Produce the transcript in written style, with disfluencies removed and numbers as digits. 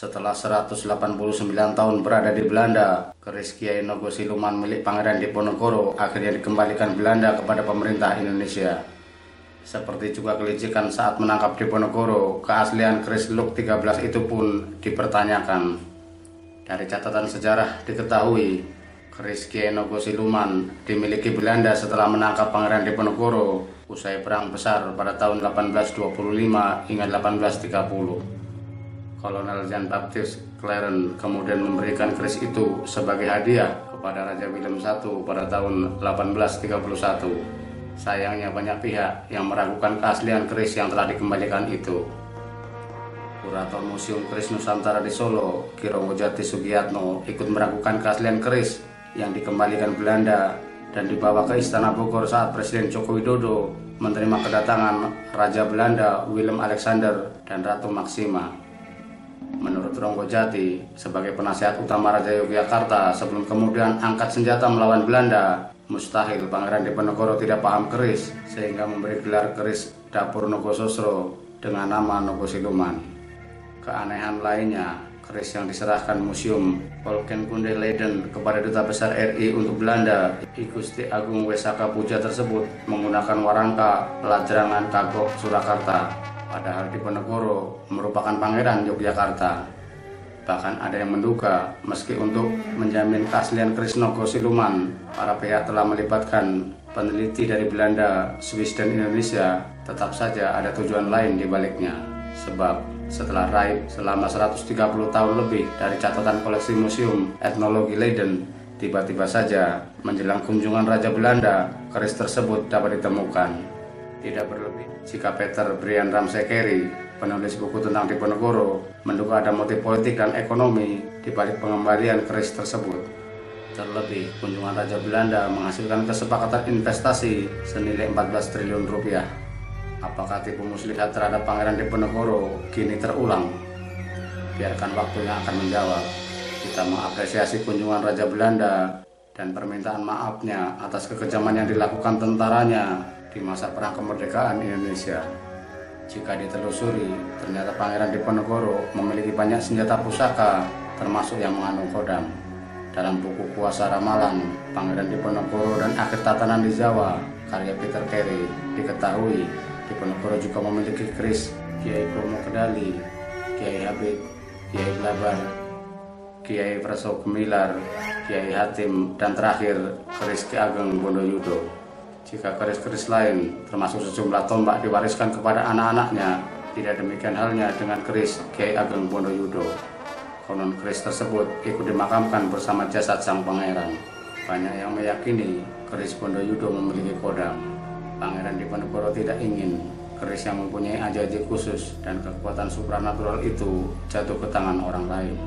Setelah 189 tahun berada di Belanda, keris Kiai Nogosiluman milik Pangeran Diponegoro akhirnya dikembalikan Belanda kepada pemerintah Indonesia. Seperti juga kelicikan saat menangkap Diponegoro, keaslian keris Luk 13 itu pun dipertanyakan. Dari catatan sejarah diketahui, keris Kiai Nogosiluman dimiliki Belanda setelah menangkap Pangeran Diponegoro usai Perang Besar pada tahun 1825 hingga 1830. Kolonel Jean Baptiste Claren kemudian memberikan keris itu sebagai hadiah kepada Raja Willem I pada tahun 1831. Sayangnya banyak pihak yang meragukan keaslian keris yang telah dikembalikan itu. Kurator Museum Keris Nusantara di Solo, Ki Ronggojati Sugiyatno, ikut meragukan keaslian keris yang dikembalikan Belanda dan dibawa ke Istana Bogor saat Presiden Joko Widodo menerima kedatangan Raja Belanda Willem Alexander dan Ratu Maksima. Menurut Ronggojati, sebagai penasihat utama Raja Yogyakarta sebelum kemudian angkat senjata melawan Belanda, mustahil Pangeran Diponegoro tidak paham keris sehingga memberi gelar keris Dapur Nogososro dengan nama Nogosiluman. Keanehan lainnya, keris yang diserahkan Museum Volkenkunde Leiden kepada Duta Besar RI untuk Belanda, I Gusti Agung Wesaka Puja tersebut menggunakan warangka Lajrangan Kagok Surakarta. Padahal Diponegoro merupakan pangeran Yogyakarta. Bahkan ada yang menduga meski untuk menjamin keaslian keris Nogosiluman, para pihak telah melibatkan peneliti dari Belanda, Swiss dan Indonesia, tetap saja ada tujuan lain di baliknya. Sebab setelah raib selama 130 tahun lebih dari catatan koleksi Museum Etnologi Leiden, tiba-tiba saja menjelang kunjungan Raja Belanda, keris tersebut dapat ditemukan. Tidak berlebih jika Peter Brian Ramsekeri, penulis buku tentang Diponegoro, menduga ada motif politik dan ekonomi di balik pengembalian keris tersebut. Terlebih, kunjungan Raja Belanda menghasilkan kesepakatan investasi senilai 14 triliun rupiah. Apakah tipu muslihat terhadap Pangeran Diponegoro kini terulang? Biarkan waktu yang akan menjawab. Kita mengapresiasi kunjungan Raja Belanda dan permintaan maafnya atas kekejaman yang dilakukan tentaranya di masa perang kemerdekaan Indonesia. Jika ditelusuri, ternyata Pangeran Diponegoro memiliki banyak senjata pusaka, termasuk yang mengandung kodam. Dalam buku Kuasa Ramalan, Pangeran Diponegoro dan Akhir Tatanan di Jawa, karya Peter Carey, diketahui Diponegoro juga memiliki keris Kiai Bromo Kedali, Kiai Habib, Kiai Blabar, Kiai Preso Gemilar, Kiai Hatim, dan terakhir keris Ki Ageng Bondoyudo. Jika keris-keris lain, termasuk sejumlah tombak diwariskan kepada anak-anaknya, tidak demikian halnya dengan keris Kiai Ageng Bondoyudo. Konon keris tersebut ikut dimakamkan bersama jasad sang pangeran. Banyak yang meyakini keris Bondoyudo memiliki kodam. Pangeran Diponegoro tidak ingin keris yang mempunyai ajaib khusus dan kekuatan supranatural itu jatuh ke tangan orang lain.